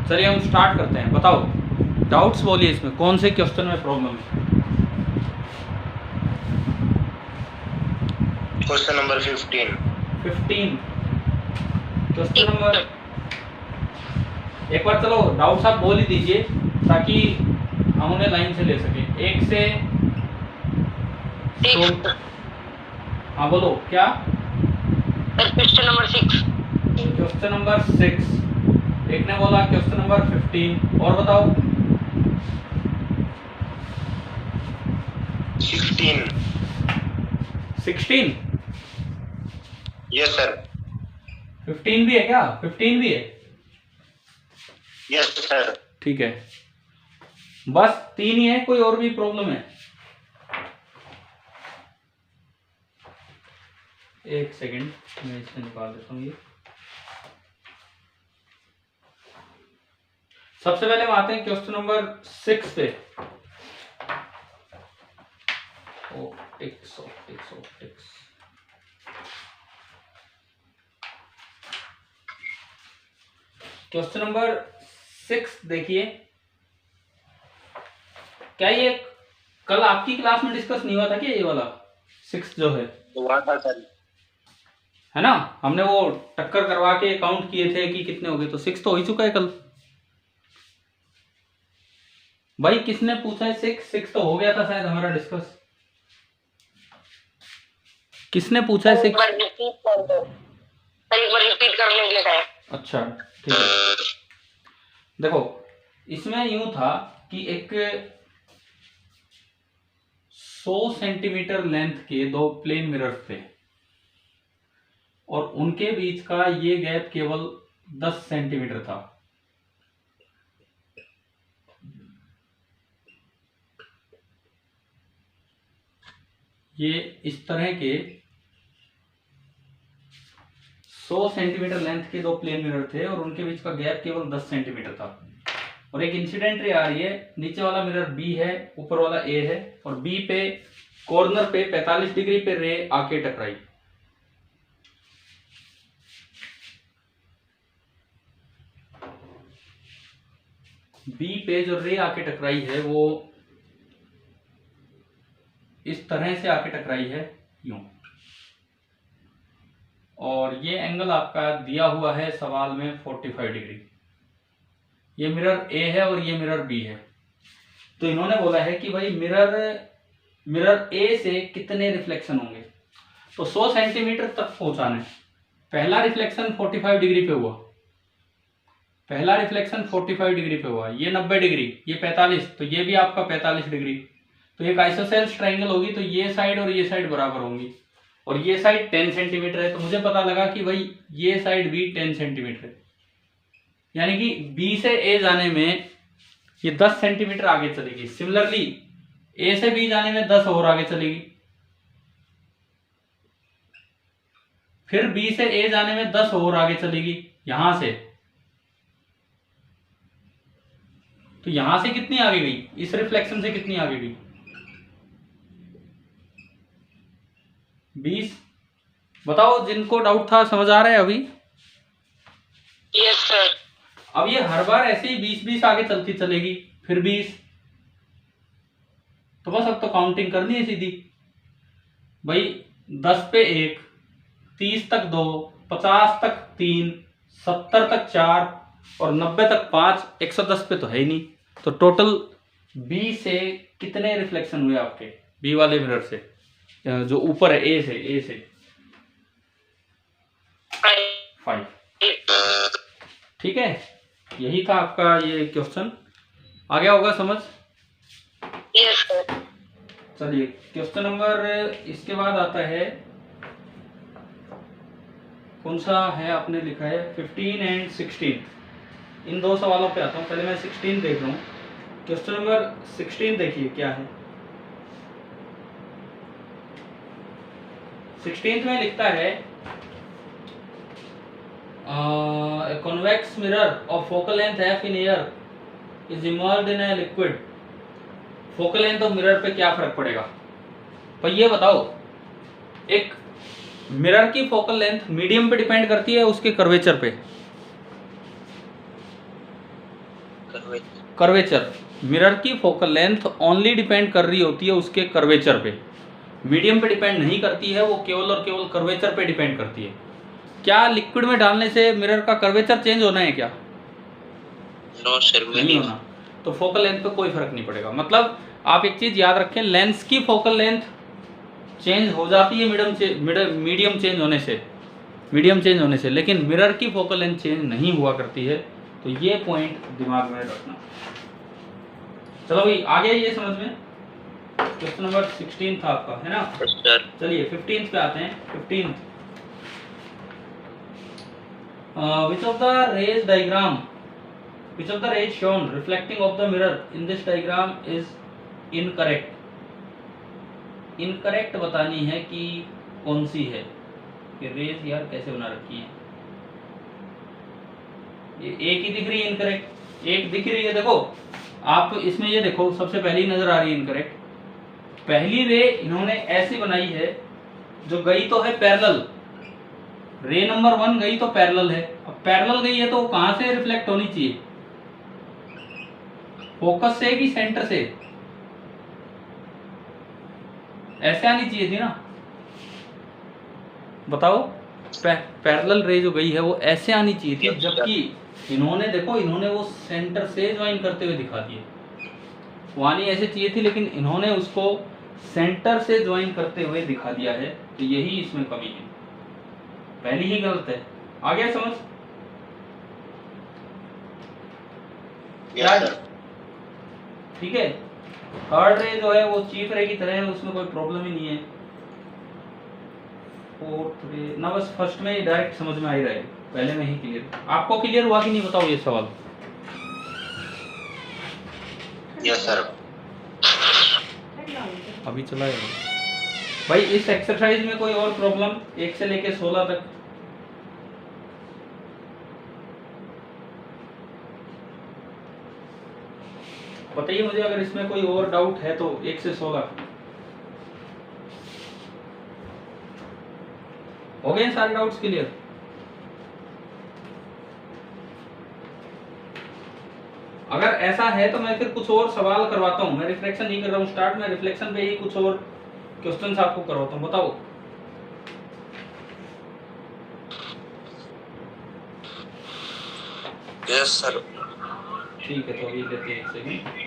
चलिए हम स्टार्ट करते हैं। बताओ डाउट्स बोलिए, इसमें कौन से क्वेश्चन में प्रॉब्लम है? क्वेश्चन नंबर 15 क्वेश्चन नंबर, एक बार चलो डाउट्स आप बोल ही दीजिए ताकि हम उन्हें लाइन से ले सकें। एक से तो हाँ बोलो क्या? Question number 6। क्वेश्चन नंबर 6 एक ने बोला, क्वेश्चन नंबर 15 और बताओ। 16 यस सर। 15 भी है क्या? 15 भी है? Yes sir. ठीक है, बस 3 ही है, कोई और भी प्रॉब्लम है? एक सेकंड मैं इससे निकाल देता हूँ ये। सबसे पहले हम आते हैं क्वेश्चन नंबर 6 पे। Optics optics optics question number 6 देखिए। क्या ये कल आपकी क्लास में डिस्कस नहीं हुआ था क्या? ये वाला 6 जो है हुआ था सर, है ना? हमने वो टक्कर करवा के काउंट किए थे कि कितने हो गए, तो 6 तो हो ही चुका है कल। भाई किसने पूछा है 6 तो हो गया था शायद हमारा डिस्कस। किसने पूछा है 6? एक बार रिपीट करने के लिए कहा। अच्छा ठीक है, देखो इसमें यूं था कि एक 100 सेंटीमीटर लेंथ के 2 प्लेन मिरर्स थे और उनके बीच का ये गैप केवल 10 सेंटीमीटर था। ये इस तरह के 100 सेंटीमीटर लेंथ के 2 प्लेन मिरर थे और उनके बीच का गैप केवल 10 सेंटीमीटर था। और एक इंसिडेंट रे आ रही है, नीचे वाला मिरर बी है, ऊपर वाला ए है, और बी पे कॉर्नर पे 45 डिग्री पे रे आके टकराई। बी पे जो रे आके टकराई है वो इस तरह से आके टकराई है यूं, और ये एंगल आपका दिया हुआ है सवाल में 45 डिग्री। ये मिरर ए है और ये मिरर बी है। तो इन्होंने बोला है कि भाई मिरर ए से कितने रिफ्लेक्शन होंगे। तो 100 सेंटीमीटर तक पहुंचाना है। पहला रिफ्लेक्शन 45 डिग्री पे हुआ, पहला रिफ्लेक्शन 45 डिग्री पे हुआ, ये 90 डिग्री, ये 45, तो ये भी आपका 45 डिग्री। तो एक आइसोसेल्स ट्रायंगल होगी, तो ये साइड और ये साइड बराबर होंगी, और ये साइड 10 सेंटीमीटर है। तो मुझे पता लगा कि भाई ये साइड भी 10 सेंटीमीटर है, यानी कि बी से ए जाने में ये 10 सेंटीमीटर आगे चलेगी। सिमिलरली ए से बी जाने में 10 और आगे चलेगी, फिर बी से ए जाने में 10 और आगे चलेगी यहां से। तो यहां से कितनी आगे गई? इस रिफ्लेक्शन से कितनी आगे गई? 20। बताओ जिनको डाउट था, समझ आ रहा है अभी? Yes sir. अब ये हर बार ऐसे ही 20-20 आगे चलती चलेगी, फिर 20, तो बस अब तो काउंटिंग करनी है सीधी भाई। 10 पे 1, 30 तक 2, 50 तक 3, 70 तक 4 और 90 तक 5, 110 पे तो है ही नहीं। तो टोटल बी से कितने रिफ्लेक्शन हुए आपके? बी वाले मिरर से, जो ऊपर है ए से 5। ठीक है, यही था आपका ये क्वेश्चन। आ गया होगा समझ? Yes sir. चलिए क्वेश्चन नंबर इसके बाद आता है, कौन सा है आपने लिखा है? 15 एंड 16। इन 2 सवालों पे आता हूँ। पहले मैं 16 देख रहा हूँ। क्वेश्चन नंबर 16 देखिए क्या है। 16 में लिखता है a convex mirror of focal length f in air is immersed in a liquid. Focal length of mirror पे क्या फर्क पड़ेगा? तो ये बताओ, एक मिरर की फोकल लेंथ मीडियम पे डिपेंड करती है उसके कर्वेचर पे, कर्वेचर। मिरर की फोकल लेंथ ओनली डिपेंड कर रही होती है उसके कर्वेचर पे, मीडियम पे डिपेंड नहीं करती है, वो केवल और केवल कर्वेचर पे डिपेंड करती है। क्या लिक्विड में डालने से मिरर का कर्वेचर चेंज होना है क्या? नो सर, नहीं होना। तो फोकल लेंथ पे कोई फर्क नहीं पड़ेगा। मतलब आप एक चीज याद रखें, लेंस की फोकल लेंथ चेंज हो जाती है मीडियम चेंज होने से, लेकिन मिरर की फोकल लेंथ चेंज नहीं हुआ करती है। तो ये पॉइंट दिमाग में रखना। चलो भाई आगे ये समझ में। क्वेश्चन नंबर 16 था आपका, है ना सर? चलिए 15 पे आते हैं। 15 which of the rays shown reflecting off the mirror in this diagram is incorrect? Incorrect बतानी है कि कौन सी है, कि रेज यार कैसे बना रखी है। ये एक ही दिख रही है इनकरेक्ट, एक दिख रही है। देखो आप इसमें ये देखो, सबसे पहली नजर आ रही है इनकरेक्ट। पहली रे इन्होंने ऐसी बनाई है जो गई तो है पैरेलल, रे नंबर 1 गई तो पैरेलल है। अब पैरेलल गई है तो वो कहां से रिफ्लेक्ट होनी चाहिए? फोकस से कि सेंटर से? ऐसे आनी चाहिए थी ना, बताओ। पैरेलल रे जो गई है वो ऐसे आनी चाहिए थी, जबकि इन्होंने देखो, इन्होंने वो सेंटर से ज्वाइन करते हुए दिखा दिए। वो आनी ऐसे चाहिए थी, लेकिन इन्होंने उसको सेंटर से ज्वाइन करते हुए दिखा दिया है। तो यही इसमें कमी है, पहली ही गलत है। आ गया समझ? Yes sir. ठीक है। थर्ड रे जो है वो चीफ रे की तरह है, उसमें कोई प्रॉब्लम ही नहीं है। फोर्थ रे ना, बस फर्स्ट में ही डायरेक्ट समझ में आ ही रहा है, पहले में ही क्लियर। आपको क्लियर हुआ कि नहीं बताओ ये सवाल? Yes sir. अभी चला है भाई। इस एक्सरसाइज में कोई और प्रॉब्लम 1 से लेके 16 तक? बताइए मुझे, अगर इसमें कोई और डाउट है तो 1 से 16 हो गए सारे डाउट्स क्लियर? अगर ऐसा है तो मैं फिर कुछ और सवाल करवाता हूं। मैं रिफ्लेक्शन नहीं कर रहा हूं स्टार्ट में, रिफ्लेक्शन पे ही कुछ और क्वेश्चंस आपको करवाता हूं। बताओ। Yes sir. ठीक है, तो अभी लेते हैं 1 सेकंड।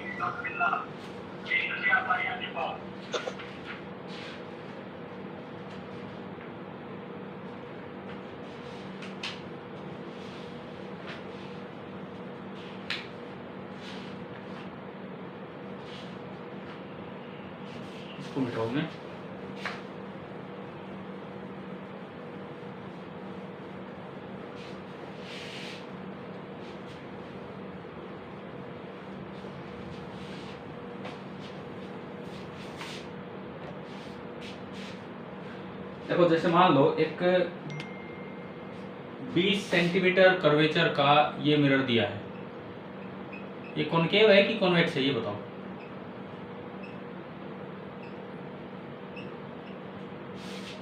इसको मिटाओ मैं। देखो जैसे मान लो एक 20 सेंटीमीटर कर्वेचर का ये मिरर दिया है। ये कॉनकेव है कि कॉन्वेक्स है, ये बताओ।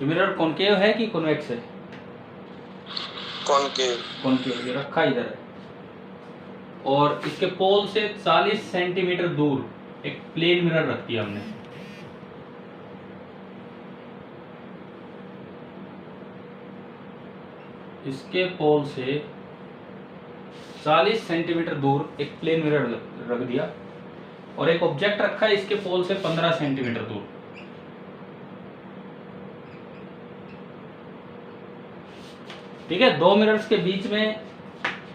ये मिरर कॉनकेव है कि कॉन्वेक्स है? कॉनकेव। कॉनकेव। ये रखा इधर है और इसके पोल से 40 सेंटीमीटर दूर एक प्लेन मिरर रख दिया हमने। इसके पोल से 40 सेंटीमीटर दूर एक प्लेन मिरर रख दिया और एक ऑब्जेक्ट रखा है इसके पोल से 15 सेंटीमीटर दूर। ठीक है, दो मिरर्स के बीच में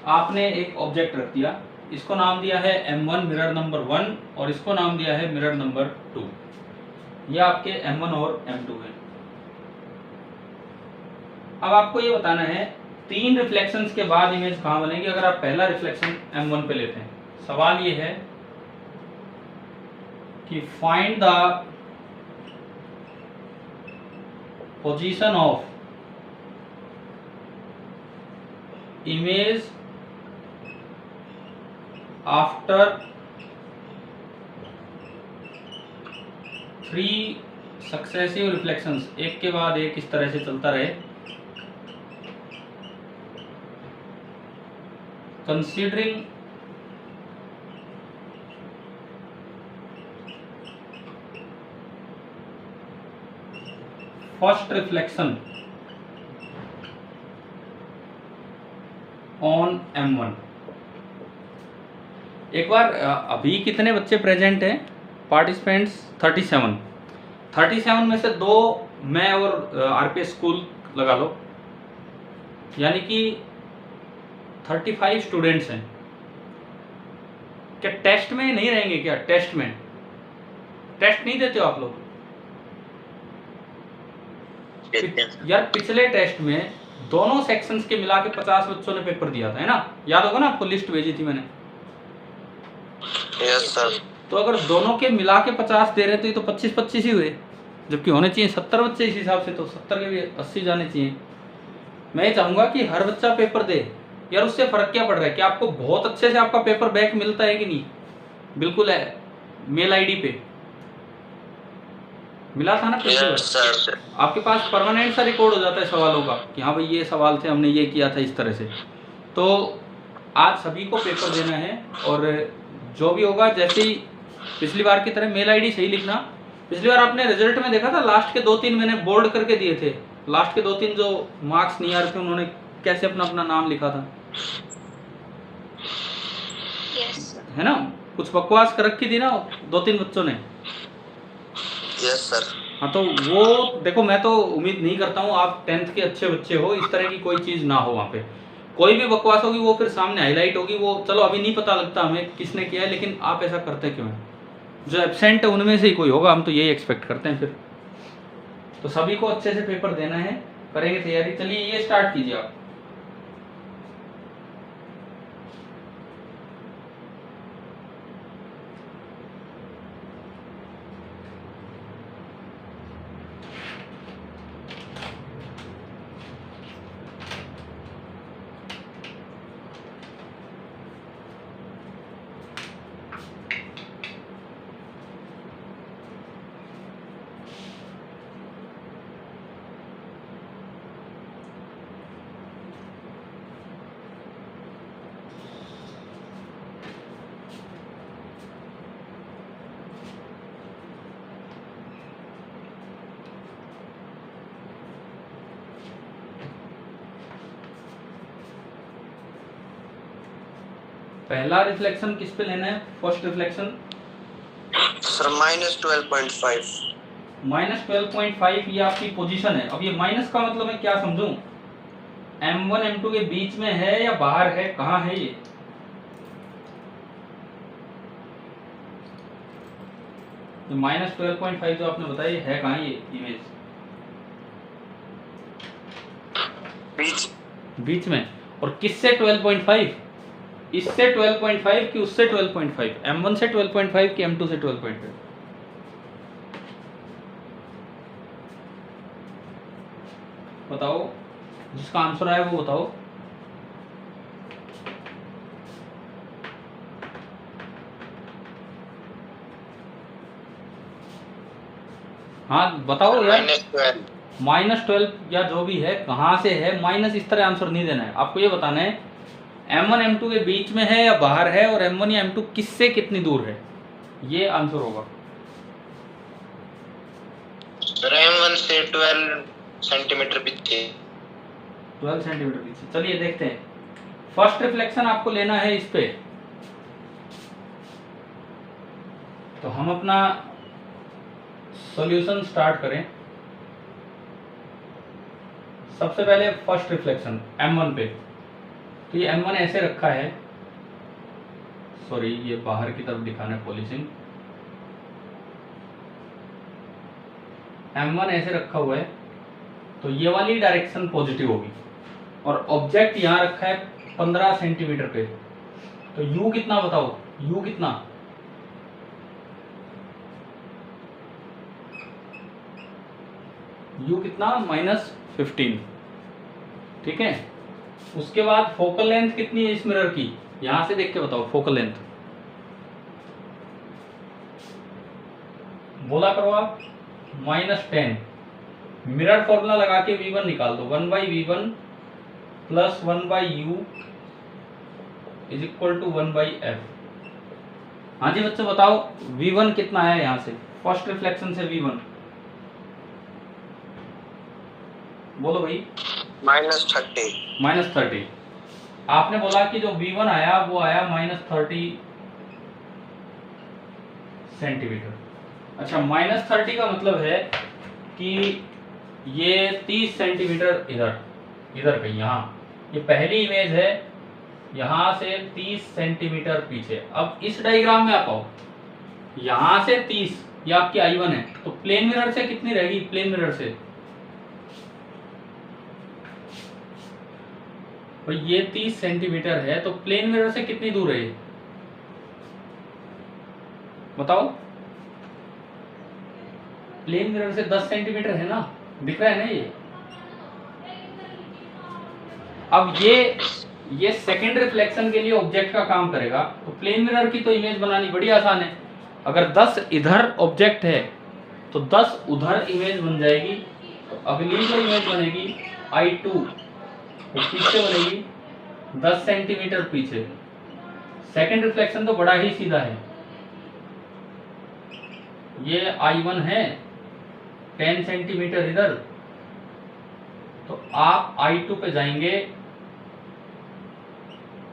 आपने एक ऑब्जेक्ट रख दिया। इसको नाम दिया है M1 मिरर नंबर 1 और इसको नाम दिया है मिरर नंबर 2। ये आपके M1 और M2 है। अब आपको ये बताना है 3 रिफ्लेक्शंस के बाद इमेज कहाँ बनेगी अगर आप पहला रिफ्लेक्शन M1 पे लेते हैं। सवाल ये है कि find the position of image after 3 successive reflections, एक के बाद एक इस तरह से चलता रहे। Considering first reflection on M1। एक बार अभी कितने बच्चे प्रेजेंट हैं पार्टिसिपेंट्स? 37 में से 2 मैं और RPS स्कूल लगा लो, यानी कि 35 स्टूडेंट्स हैं। क्या टेस्ट में नहीं रहेंगे? क्या टेस्ट में टेस्ट नहीं देते हो आप लोग? यार पिछले टेस्ट में दोनों सेक्शंस के मिला के 50 बच्चों ने पेपर दिया था, है ना? याद होगा ना आपको, लिस्ट भेजी थी मैंने। Yes sir. तो अगर दोनों के मिला के 50 दे रहे तो ये तो 25-25 ही हुए, जबकि होने चाहिए 70 बच्चे इस हिसाब से, तो 70 के भी 80 जाने चाहिए। मैं ये चाहूंगा कि हर बच्चा पेपर दे। यार उससे फर्क क्या पड़ रहा है कि आपको बहुत अच्छे से आपका पेपर बैक मिलता है कि नहीं? बिल्कुल है, मेल आईडी पे मिला था ना पिछली बार? सर आपके पास परमानेंट सा रिकॉर्ड हो जाता है सवालों का कि हाँ भाई ये सवाल थे, हमने ये किया था इस तरह से। तो आज सभी को पेपर देना है, और जो भी होगा जैसे ही पिछली बार की तरह मेल आईडी सही लिखना। पिछली बार आपने रिजल्ट में देखा था, लास्ट के 2-3 मैंने बोल्ड करके दिए थे। लास्ट के 2-3 जो मार्क्स नहीं आ रहे थे उन्होंने कैसे अपना अपना नाम लिखा था, है ना? कुछ बकवास कर रखी थी ना 2-3 बच्चों ने। Yes sir. हाँ, तो वो देखो, मैं तो उम्मीद नहीं करता हूँ आप 10th के अच्छे बच्चे हो, इस तरह की कोई चीज़ ना हो। वहाँ पे कोई भी बकवास होगी वो फिर सामने हाईलाइट होगी। वो चलो अभी नहीं पता लगता हमें किसने किया है, लेकिन आप ऐसा करते क्यों हैं? जो एब्सेंट है उनमें से ही कोई होगा, हम तो यही एक्सपेक्ट करते हैं फिर। तो सभी को अच्छे से पेपर देना है, करेंगे तैयारी। चलिए ये स्टार्ट कीजिए आप। पहला रिफ्लेक्शन किस पे लेना है? First reflection sir -12.5। -12.5 ये आपकी पोजीशन है। अब ये माइनस का मतलब मैं क्या समझूं? M1 M2 के बीच में है या बाहर है? कहाँ है ये? -12.5 जो आपने बताया है कहाँ ये इमेज? बीच में। और किससे 12.5? इससे 12.5 कि उससे 12.5? M1 से 12.5 कि M2 से 12.5? बताओ, जिसका आंसर आया वो बताओ। हाँ बताओ यार। -12 या जो भी है, कहाँ से है? माइनस इस तरह आंसर नहीं देना है आपको, ये बताना है M1 M2 के बीच में है या बाहर है, और M1 या M2 किससे कितनी दूर है, ये आंसर होगा। M1 से 12 सेंटीमीटर पीछे। 12 सेंटीमीटर पीछे। चलिए देखते हैं। फर्स्ट रिफ्लेक्शन आपको लेना है इस पे, तो हम अपना सॉल्यूशन स्टार्ट करें। सबसे पहले फर्स्ट रिफ्लेक्शन M1 पे, तो ये M1 ऐसे रखा है, सॉरी ये बाहर की तरफ दिखाना है पॉलिशिंग। M1 ऐसे रखा हुआ है, तो ये वाली डायरेक्शन पॉजिटिव होगी, और ऑब्जेक्ट यहाँ रखा है 15 सेंटीमीटर पे। तो U कितना बताओ? U कितना? U कितना? -15। ठीक है। उसके बाद फोकल लेंथ कितनी है इस मिरर की? यहां से देख के बताओ फोकल लेंथ। बोला करो आप। -10। मिरर फॉर्मूला लगा के V1 निकाल दो। 1/V1 + 1/U = 1/F। हाँ जी बच्चों बताओ, V1 कितना है यहाँ से? फर्स्ट रिफ्लेक्शन से V1 बोलो भाई। -30। -30। आपने बोला कि जो V1 आया वो आया -30 सेंटीमीटर। अच्छा, -30 का मतलब है कि ये 30 सेंटीमीटर इधर कहीं, यहाँ ये पहली इमेज है, यहाँ से 30 सेंटीमीटर पीछे। अब इस डायग्राम में आप आओ, यहाँ से 30, ये आपकी I1 है, तो प्लेन मिरर से कितनी रहेगी? प्लेन मिरर से तो ये 30 सेंटीमीटर है, तो प्लेन मिरर से कितनी दूर है? बताओ। प्लेन मिरर से 10 सेंटीमीटर है ना, दिख रहा है ना ये। अब ये सेकंड रिफ्लेक्शन के लिए ऑब्जेक्ट का काम करेगा, तो प्लेन मिरर की तो इमेज बनानी बड़ी आसान है। अगर 10 इधर ऑब्जेक्ट है तो 10 उधर इमेज बन जाएगी। तो अगली जो इमेज बनेगी I2 वो पीछे बनेगी 10 सेंटीमीटर पीछे। सेकंड रिफ्लेक्शन तो बड़ा ही सीधा है। ये I1 है 10 सेंटीमीटर इधर, तो आप I2 पे जाएंगे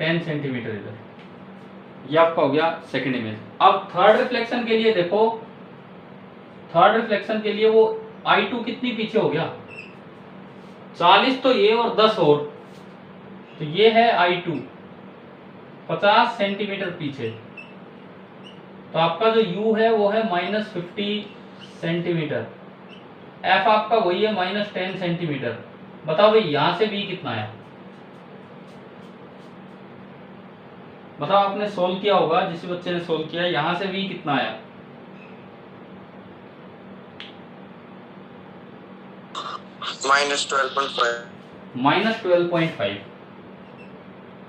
10 सेंटीमीटर इधर। ये आपका हो गया सेकंड इमेज। अब थर्ड रिफ्लेक्शन के लिए देखो, थर्ड रिफ्लेक्शन के लिए वो I2 कितनी पीछे हो गया? 40 तो ये और 10 और, तो ये है I2 50 सेंटीमीटर पीछे। तो आपका जो U है वो है -50 सेंटीमीटर। F आपका वही है -10 सेंटीमीटर। बताओ भाई यहां से B कितना है? बताओ, आपने सोल्व किया होगा, जिस बच्चे ने सोल्व किया, यहां से V कितना आया? -12.5।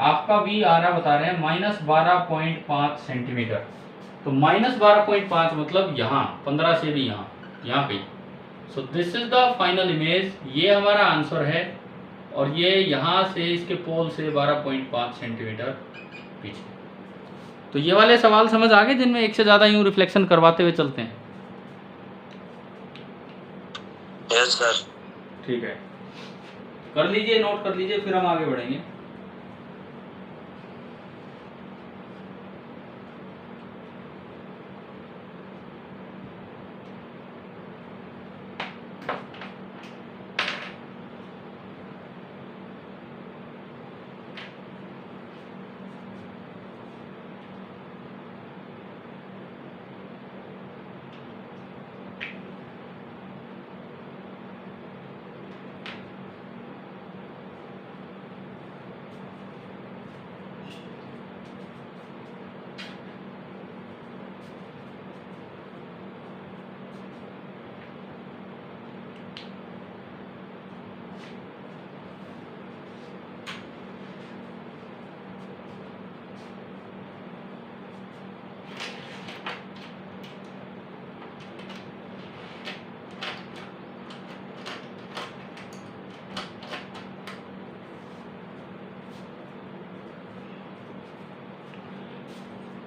आपका V आ रहा, बता रहे हैं -12.5 सेंटीमीटर। तो -12.5 मतलब यहाँ 15 से भी यहाँ कहीं। So this is the final image. ये हमारा आंसर है, और ये यहाँ से इसके पोल से 12.5 सेंटीमीटर पीछे। तो ये वाले सवाल समझ आ गए जिनमें एक से ज्यादा यूं रिफ्लेक्शन करवाते हुए चलते हैं? Yes sir. ठीक है, कर लीजिए, नोट कर लीजिए, फिर हम आगे बढ़ेंगे।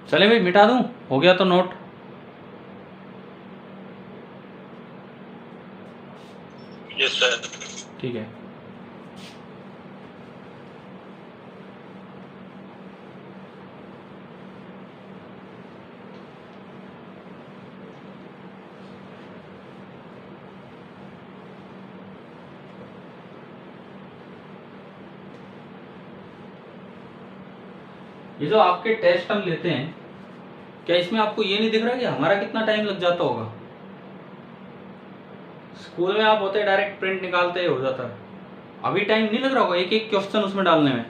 चले भाई, मिटा दूं? हो गया तो नोट। Yes sir. ठीक है, ये जो आपके टेस्ट हम लेते हैं, क्या इसमें आपको ये नहीं दिख रहा कि हमारा कितना टाइम लग जाता होगा? स्कूल में आप होते डायरेक्ट प्रिंट निकालते हो जाता है, अभी टाइम नहीं लग रहा होगा एक एक क्वेश्चन उसमें डालने में।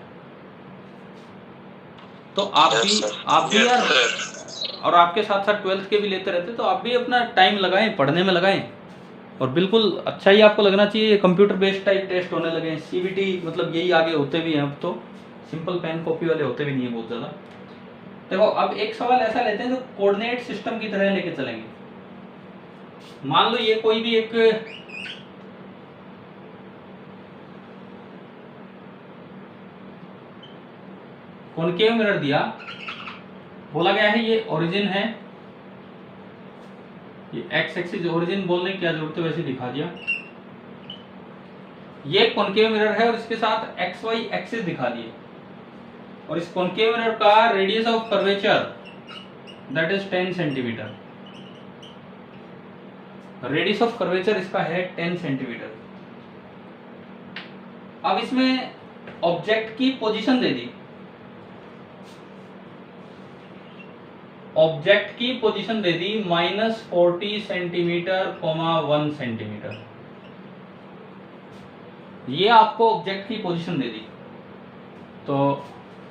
तो आप भी यार, और आपके साथ साथ 12th के भी लेते रहते, तो आप भी अपना टाइम लगाएं, पढ़ने में लगाएं। और बिल्कुल अच्छा ही आपको लगना चाहिए। कंप्यूटर बेस्ड टाइप टेस्ट होने लगे हैं, CBT मतलब यही आगे होते भी हैं अब तो, सिंपल पेन कॉपी वाले होते भी नहीं है बहुत ज़्यादा। देखो, अब एक सवाल ऐसा लेते हैं जो कोऑर्डिनेट सिस्टम की तरह लेके चलेंगे। मान लो ये कोई भी एक कॉनकेव मिरर दिया, बोला गया है ये ओरिजिन है, ये एक्स एक्सिस ओरिजिन बोलने की क्या जरूरत है, वैसे दिखा दिया। ये कॉनकेव मिरर है और इसके साथ एक्स वाई एक्सिस दिखा दिए, और इस कॉनकेव मिरर का radius of curvature that is 10 centimetre. Radius of curvature इसका है 10 सेंटीमीटर। अब इसमें ऑब्जेक्ट की पोजीशन दे दी, ऑब्जेक्ट की पोजीशन दे दी -40 सेंटीमीटर, 1 सेंटीमीटर। ये आपको ऑब्जेक्ट की पोजीशन दे दी, तो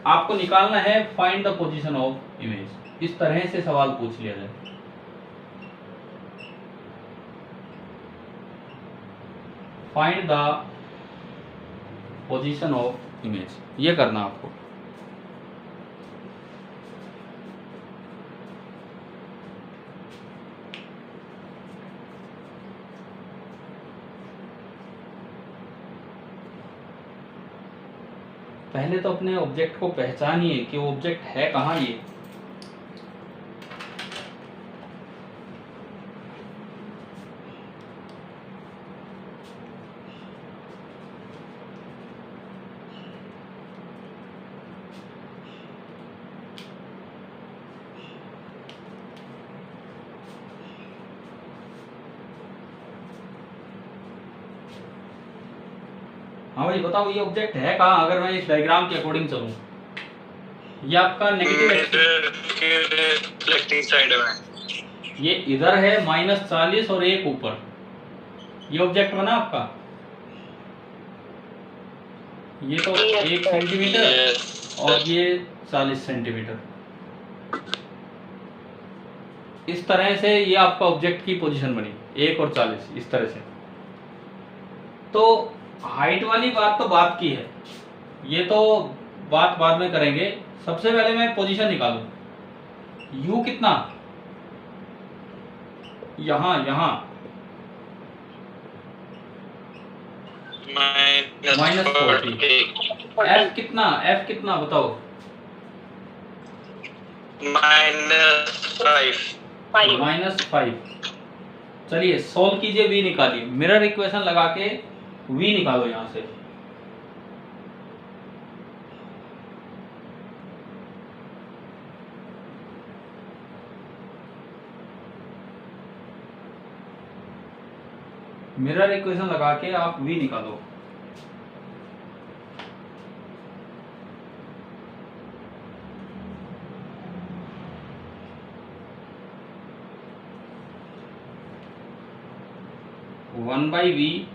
आपको निकालना है find the position of image. इस तरह से सवाल पूछ लिया जाए। Find the position of image, ये करना आपको। पहले तो अपने ऑब्जेक्ट को पहचानिए कि वो ऑब्जेक्ट है कहाँ ये। हाँ भाई बताओ, ये ऑब्जेक्ट है कहाँ अगर मैं इस डायग्राम के अकॉर्डिंग चलूं? ये आपका नेगेटिव रिफ्लेक्टिंग साइड में, ये इधर है -40 और एक ऊपर, ये ऑब्जेक्ट बना आपका। ये तो 1 सेंटीमीटर और ये 40 सेंटीमीटर। इस तरह से ये आपका ऑब्जेक्ट की पोजीशन बनी, 1 और 40 इस तरह से। तो हाइट वाली बात तो बात की है, ये तो बात बाद में करेंगे। सबसे पहले मैं पोजीशन निकालूं। यू कितना, यहां -40। एफ कितना बताओ? -5। चलिए सोल्व कीजिए, वी निकालिए। मिरर इक्वेशन लगा के वी निकालो यहां से। मिरर इक्वेशन लगा के आप वी निकालो। One by V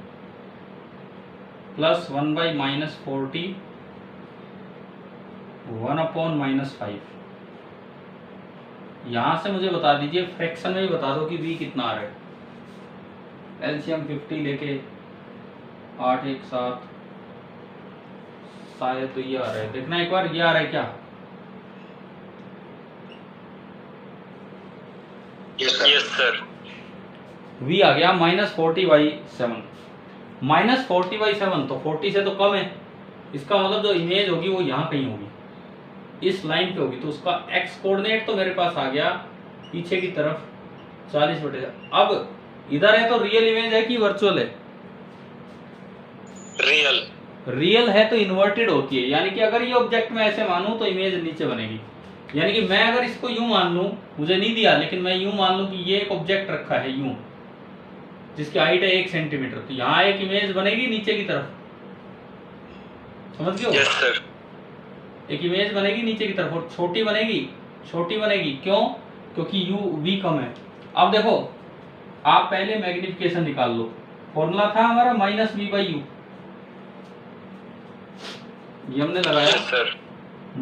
plus 1 by -40 1/-5। यहां से मुझे बता दीजिए, फ्रैक्शन में ही बता दो कि v कितना आ रहा है। एलसीएम 50 लेके 8 1 7, शायद तो ये आ रहा है। देखना एक बार, ये आ रहा है क्या? Yes sir. v आ गया -40/7। -40/7 तो 40 से तो कम है। इसका मतलब जो इमेज होगी वो यहाँ कहीं होगी, इस लाइन पे होगी। तो उसका x कोऑर्डिनेट तो मेरे पास आ गया पीछे की तरफ 40/7। अब इधर है तो रियल इमेज है कि वर्चुअल है? रियल है तो इन्वर्टेड होती है, यानी कि अगर ये ऑब्जेक्ट मैं ऐसे मानूं तो इमेज नीचे बनेगी। यानी कि मैं अगर इसको यूं मान लूं, मुझे नहीं दिया लेकिन मैं यूं मान लूं कि ये एक ऑब्जेक्ट रखा है यूं, जिसकी हाइट है 1 सेंटीमीटर, तो यहाँ एक इमेज बनेगी नीचे की तरफ। समझ गए? Yes sir. एक इमेज बनेगी नीचे की तरफ और छोटी बनेगी। क्यों? क्योंकि यू वी कम है। अब देखो, आप पहले मैग्निफिकेशन निकाल लो। फॉर्मूला था हमारा -v/u, ये हमने लगाया सर।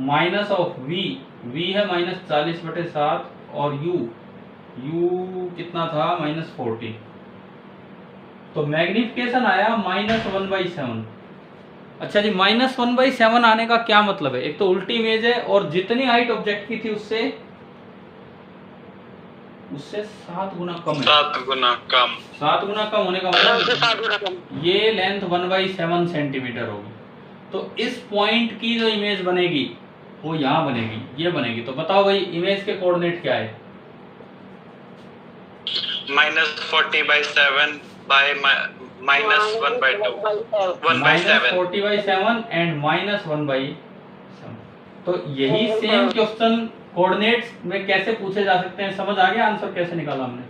माइनस ऑफ v है -40/7 और u कितना था -40। तो मैग्निफिकेशन आया -1/7। अच्छा जी, -1/7 आने का क्या मतलब है? एक तो उल्टी इमेज है और जितनी हाइट ऑब्जेक्ट की थी उससे 7 गुना कम है। 7 गुना कम। 7 गुना कम होने का मतलब ये लेंथ 1/7 सेंटीमीटर होगी। तो इस पॉइंट की जो इमेज बनेगी वो यहाँ बनेगी, ये बनेगी। तो बताओ भाई, इमेज के कोऑर्डिनेट क्या है? -40/7 बाय -1/2 1/7 -40/7 एंड -1/7। तो यही सेम क्वेश्चन कोऑर्डिनेट्स में कैसे पूछे जा सकते हैं, समझ आ गया आंसर कैसे निकाला हमने?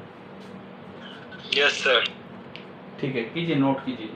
Yes sir. ठीक है, कीजिए, नोट कीजिए।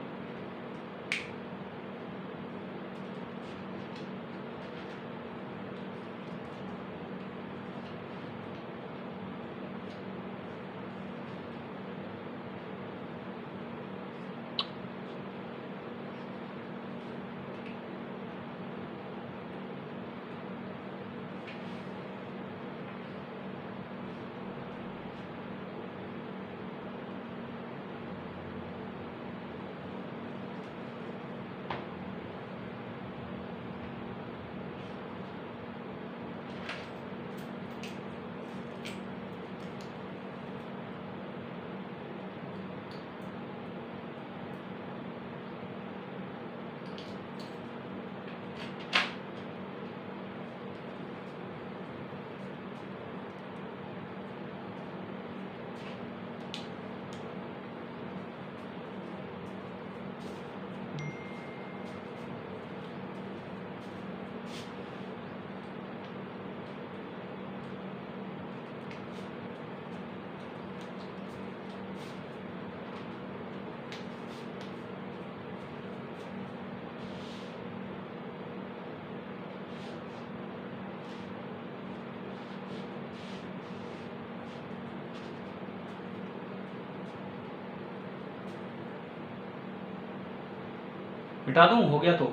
मिटा दूं, हो गया तो?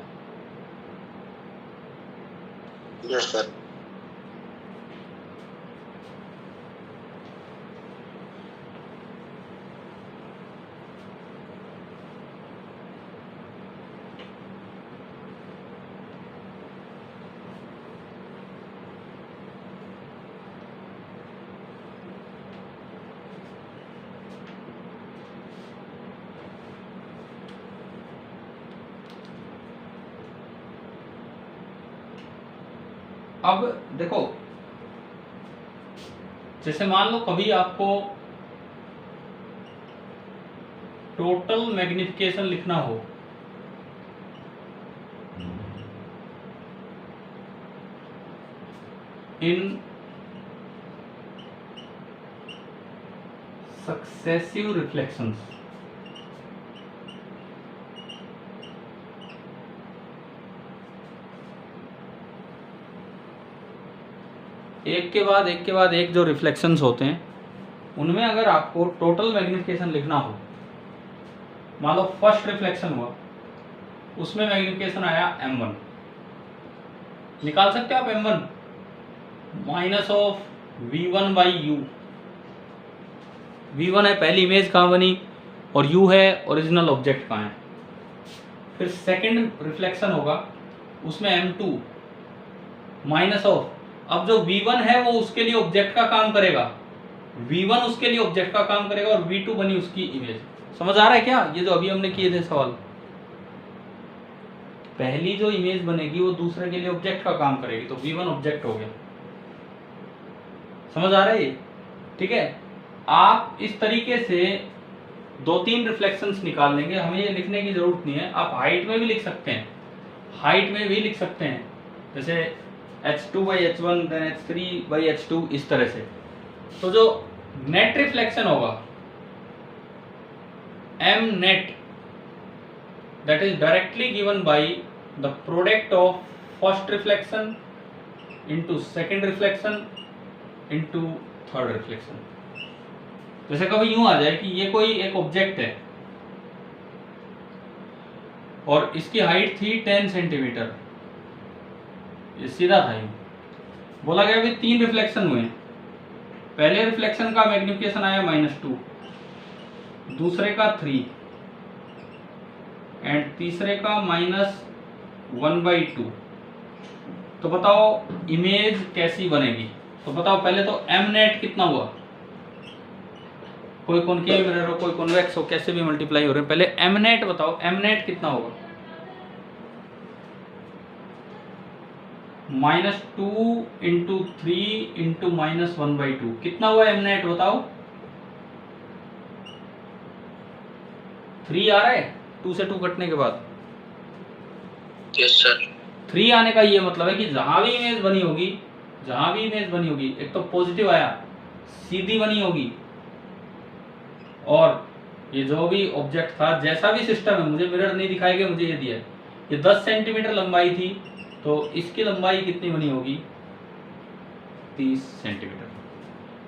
Yes sir. अब देखो, जैसे मान लो कभी आपको टोटल मैग्निफिकेशन लिखना हो, इन सक्सेसिव रिफ्लेक्शंस, एक के बाद एक जो रिफ्लेक्शंस होते हैं उनमें अगर आपको टोटल मैग्निफिकेशन लिखना हो, मान लो फर्स्ट रिफ्लेक्शन हुआ, उसमें मैग्निफिकेशन आया m1, निकाल सकते हो आप m1 minus of v1/u। v1 है पहली इमेज कहाँ बनी, और u है ओरिजिनल ऑब्जेक्ट कहाँ है। फिर सेकंड रिफ्लेक्शन होगा, उसमें m2 माइनस ऑफ, अब जो v1 है वो उसके लिए ऑब्जेक्ट का काम करेगा, v1 उसके लिए ऑब्जेक्ट का काम करेगा, और v2 बनी उसकी इमेज। समझ आ रहा है क्या? ये जो अभी हमने किए थे सवाल, पहली जो इमेज बनेगी वो दूसरे के लिए ऑब्जेक्ट का काम करेगी, तो v1 ऑब्जेक्ट हो गया। समझ आ रहा है ये? ठीक है, आप इस तरीके से 2-3 रिफ्लेक्शंस निकाल लेंगे, हमें ये लिखने की जरूरत नहीं है। आप हाइट में भी लिख सकते हैं, हाइट में भी लिख सकते हैं, जैसे h2/h1 देन h3/h2 इस तरह से। तो जो नेट रिफ्लेक्शन होगा m net, that is directly given by the product of first reflection into second reflection into third reflection। जैसे कभी यूं आ जाए कि ये कोई एक ऑब्जेक्ट है और इसकी हाइट थी 10 सेंटीमीटर, ये सीधा था, यूं बोला गया भी 3 रिफ्लेक्शन हुए। पहले रिफ्लेक्शन का मैग्निफिकेशन आया -2, दूसरे का 3 एंड तीसरे का -1/2। तो बताओ इमेज कैसी बनेगी? तो बताओ पहले तो m नेट कितना हुआ, कोई कॉनकेव मिरर हो कोई कॉन्वेक्स हो, कैसे भी मल्टीप्लाई हो रहे हैं, पहले m नेट बताओ, m नेट कितना होगा? -2 × 3 × -1/2 कितना हुआ m नेट बताओ? 3 आ रहा है 2 से 2 कटने के बाद? Yes sir. 3 आने का ये मतलब है कि जहां भी इमेज बनी होगी, एक तो पॉजिटिव आया, सीधी बनी होगी, और ये जो भी ऑब्जेक्ट था, जैसा भी सिस्टम है, मुझे मिरर नहीं दिखाई गया, मुझे ये दिया है, ये 10 सेंटीमीटर लंबाई थी, तो इसकी लंबाई कितनी बनी होगी? 30 सेंटीमीटर।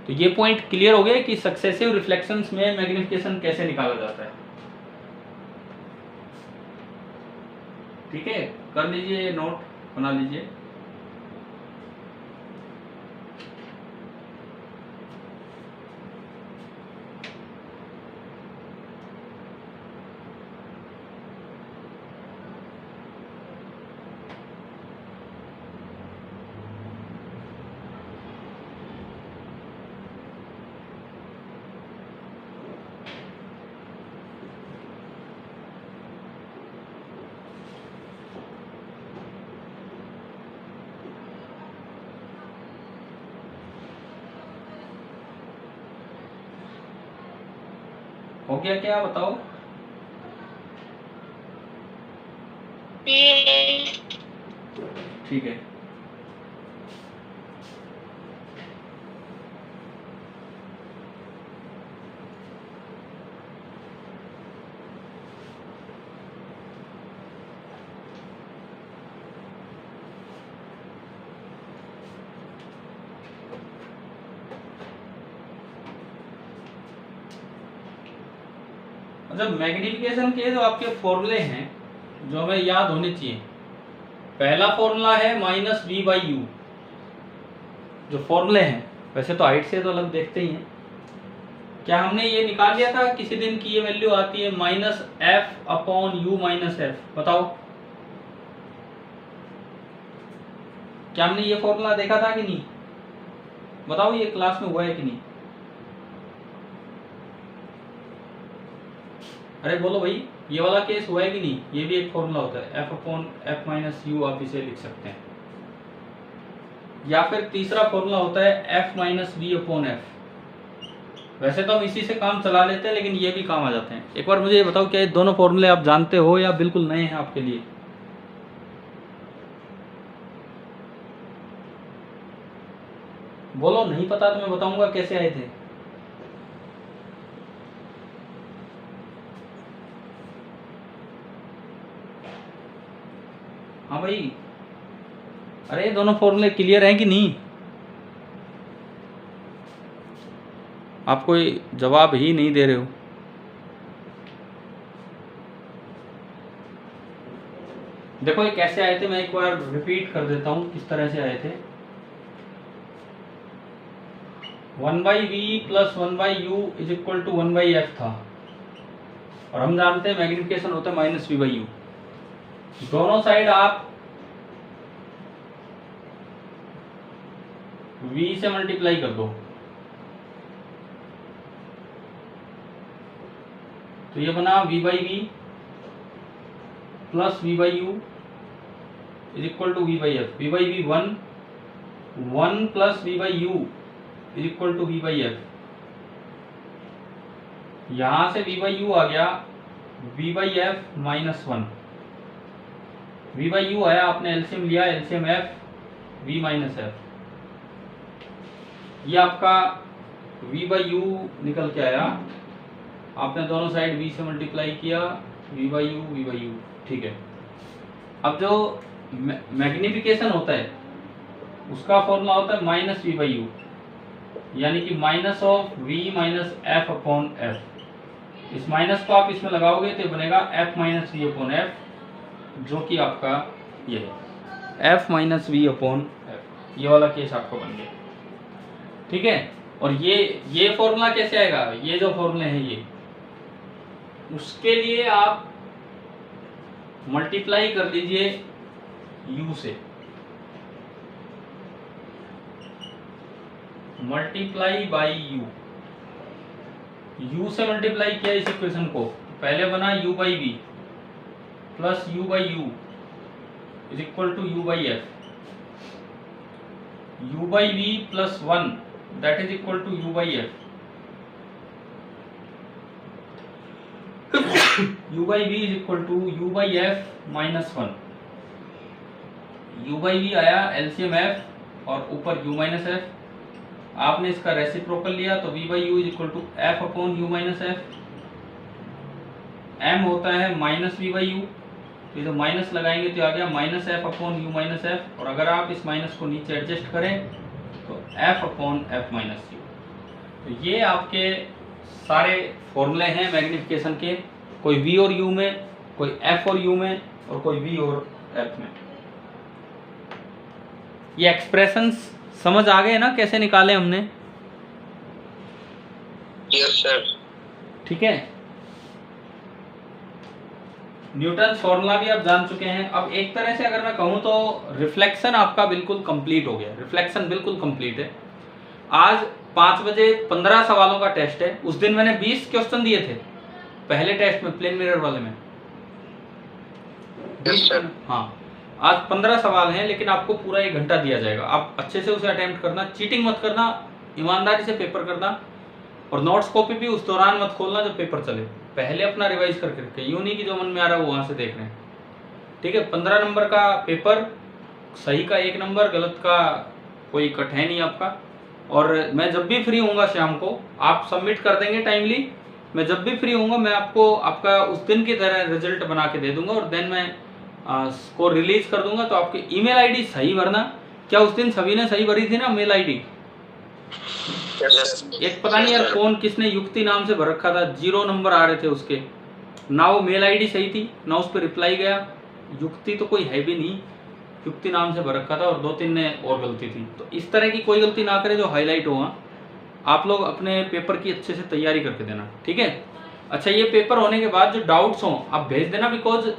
तो ये पॉइंट क्लियर हो गया कि सक्सेसिव रिफ्लेक्शंस में मैग्निफिकेशन कैसे निकाला जाता है। ठीक है, कर लीजिए, नोट बना लीजिए। हो गया क्या, बताओ? ठीक है, मतलब मैग्निफिकेशन के जो आपके फॉर्मूले हैं, जो हमें याद होने चाहिए, पहला फॉर्मूला है -v/u। जो फॉर्मूले हैं, वैसे तो हाइट से तो अलग देखते ही हैं। क्या हमने ये निकाल लिया था किसी दिन की ये वैल्यू आती है -f/u-f? बताओ, क्या हमने ये फॉर्मूला देखा था कि नहीं? बताओ, ये क्लास में हुआ है कि नहीं? अरे बोलो भाई, ये वाला केस हुआ है कि नहीं? ये भी एक फॉर्मूला होता है, f/f-u, आप इसे लिख सकते हैं। या फिर तीसरा फॉर्मूला होता है f-v/f। वैसे तो हम इसी से काम चला लेते हैं, लेकिन ये भी काम आ जाते हैं। एक बार मुझे ये बताओ, क्या ये दोनों फॉर्मूले आप जानते हो या बिल्कुल नए हैं आपके लिए? बोलो, नहीं पता तो मैं बताऊंगा कैसे आए थे। हाँ भाई, अरे दोनों फॉर्मूले क्लियर हैं कि नहीं? आप कोई जवाब ही नहीं दे रहे हो। देखो ये कैसे आए थे, मैं एक बार रिपीट कर देता हूं किस तरह से आए थे। 1/v + 1/u = 1/f था, और हम जानते हैं मैग्निफिकेशन होता है -v/u। दोनों साइड आप v से मल्टीप्लाई कर दो, तो ये बना v/v + v/u = v/f। v/v 1 + v/u = v/f। यहां से v/u आ गया v/f -1। v/u आया, आपने एलसीएम लिया, एलसीएम f, v - f। ये आपका v/u निकल के आया, आपने दोनों साइड v से मल्टीप्लाई किया, v/u। ठीक है, अब जो मैग्निफिकेशन होता है उसका फॉर्मूला होता है -v/u, यानी कि -v - f/f। इस माइनस को आप इसमें लगाओगे तो बनेगा f - v/f, जो कि आपका ये है f - v/f। ये वाला केस आपको बन गया। ठीक है, और ये फॉर्मूला कैसे आएगा? ये जो फॉर्मूले हैं, ये उसके लिए आप मल्टीप्लाई कर लीजिए u से, मल्टीप्लाई बाई u से मल्टीप्लाई किया इस इक्वेशन को, पहले बना u/v + u/u = u/f। u/v + 1 that is equal to u/f। u by v is equal to u by f minus 1। u by v आया एलसीएम f और ऊपर u माइनस f, आपने इसका रेसिप्रोकल लिया तो v by u is equal to f upon u minus f। m होता है minus v by u, तो जो माइनस लगाएंगे तो आ गया minus f upon u minus f, और अगर आप इस माइनस को नीचे एडजस्ट करें तो f upon f minus u। तो ये आपके सारे फॉर्मूले हैं मैग्निफिकेशन के, कोई v और u में, कोई f और u में, और कोई v और f में। ये एक्सप्रेशंस समझ आ गए ना कैसे निकाले हमने? Yes sir. ठीक है, न्यूटन फॉर्मूला भी आप जान चुके हैं। अब एक तरह से अगर मैं कहूं तो रिफ्लेक्शन आपका बिल्कुल कंप्लीट हो गया, रिफ्लेक्शन बिल्कुल कंप्लीट है। आज 5 बजे 15 सवालों का टेस्ट है, उस दिन मैंने 20 क्वेश्चन दिए थे पहले टेस्ट में, प्लेन मिरर वाले में। Yes sir. हाँ, आज 15 सवाल हैं, लेकिन आपको पूरा 1 घंटा दिया जाएगा। आप अच्छे से उसे अटेम्प्ट करना, चीटिंग मत करना, ईमानदारी से पेपर करना, और नोट्स कॉपी भी उस दौरान मत खोलना जब पेपर चले। पहले अपना रिवाइज करके रखें, यूं नहीं कि जो मन में आ रहा है वो वहां से देख रहे हैं। ठीक है, 15 नंबर का पेपर, सही का 1 नंबर, गलत का कोई कट है नहीं आपका। और मैं जब भी फ्री होऊंगा शाम को, आप सबमिट कर देंगे टाइमली, मैं जब भी फ्री होऊंगा मैं आपको आपका उस दिन की तरह रिजल्ट बना के दे दूंगा, और देन मैं स्कोर रिलीज कर दूंगा। तो आपकी ईमेल आईडी सही भरना। क्या उस दिन सभी ने सही भरी थी ना मेल आईडी? एक पता नहीं यार कौन किसने युक्ति नाम से भर रखा था, 0 नंबर आ रहे थे उसके, ना वो मेल आईडी सही थी ना उस पर रिप्लाई गया। युक्ति तो कोई है भी नहीं, युक्ति नाम से भर रखा था, और 2-3 ने और गलती थी। तो इस तरह की कोई गलती ना करे जो हाईलाइट हो। आप लोग अपने पेपर की अच्छे से तैयारी करके देना, ठीक है? अच्छा, ये पेपर होने के बाद जो डाउट्स हों आप भेज देना, बिकॉज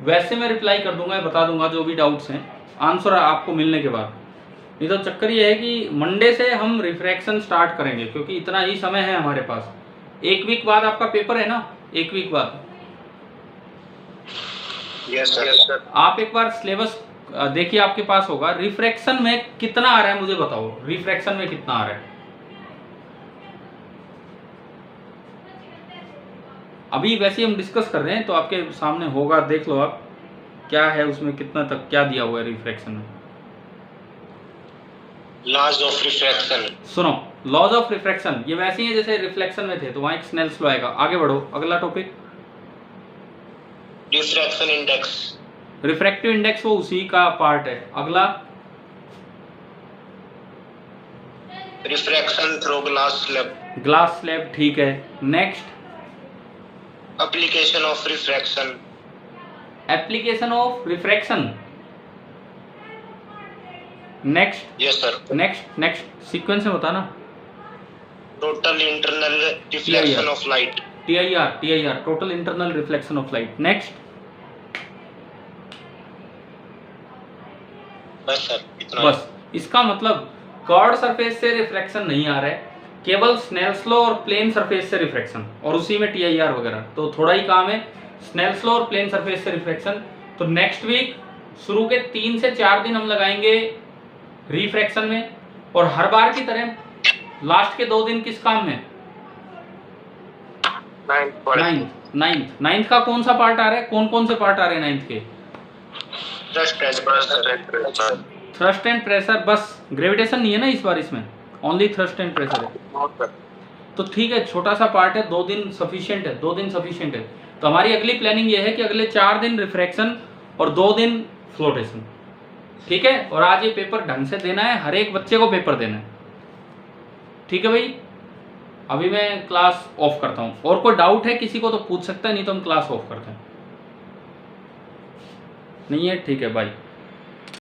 वैसे मैं रिप्लाई कर दूंगा, बता दूंगा जो भी डाउट्स हैं, आंसर आपको मिलने के बाद। नहीं तो चक्कर ये है कि मंडे से हम रिफ्रैक्शन स्टार्ट करेंगे, क्योंकि इतना ही समय है हमारे पास। 1 वीक बाद आपका पेपर है ना, 1 वीक बाद। Yes sir. आप एक बार सिलेबस देखिए, आपके पास होगा। रिफ्रैक्शन में कितना आ रहा है मुझे बताओ, रिफ्रैक्शन में कितना आ रहा है? अभी वैसे ही हम डिस्कस कर रहे हैं, तो आपके सामने होगा, देख लो आप क्या है उसमें, कितना तक क्या दिया हुआ है रिफ्रैक्शन में। Laws of refraction. सुनो, लॉज ऑफ रिफ्रैक्शन ये वैसे ही है जैसे रिफ्लेक्शन में थे, तो वहां एक स्नेल्स लॉ आएगा। आगे बढ़ो, अगला topic. Diffraction index. Refractive index वो उसी का पार्ट है। अगला refraction through glass slab. Glass slab, ठीक है। Next application of refraction. Application of refraction. Next. Yes sir. Next sequence में बताना। Total internal reflection of light. TIR total internal reflection of light. Next. बस sir, इतना। बस, इसका मतलब curved surface से रिफ्लेक्शन नहीं आ रहा है, केवल स्नेल्स लॉ और प्लेन सरफेस से रिफ्लेक्शन, और उसी में TIR वगैरह। तो थोड़ा ही काम है, स्नेल्स लॉ और प्लेन सरफेस से रिफ्लेक्शन। तो नेक्स्ट वीक शुरू के 3 से 4 दिन हम लगाएंगे रिफ्रैक्शन में, और हर बार की तरह लास्ट के 2 दिन किस काम में? नाइन्थ का कौन सा पार्ट आ रहा है? कौन कौन से पार्ट आ रहे हैं नाइन्थ के? Thrust and pressure. बस, ग्रेविटेशन नहीं है ना इस बार इसमें, ओनली थ्रस्ट एंड प्रेशर है। तो ठीक है, छोटा सा पार्ट है, 2 दिन सफिशिएंट है, 2 दिन सफिशिएंट है। तो हमारी अगली प्लानिंग ये है कि अगले 4 दिन रिफ्रैक्शन और 2 दिन फ्लोटेशन, ठीक है? और आज ये पेपर ढंग से देना है, हर एक बच्चे को पेपर देना है, ठीक है भाई? अभी मैं क्लास ऑफ करता हूँ, और कोई डाउट है किसी को तो पूछ सकता है, नहीं तो हम क्लास ऑफ करते हैं। नहीं है, ठीक है, बाय।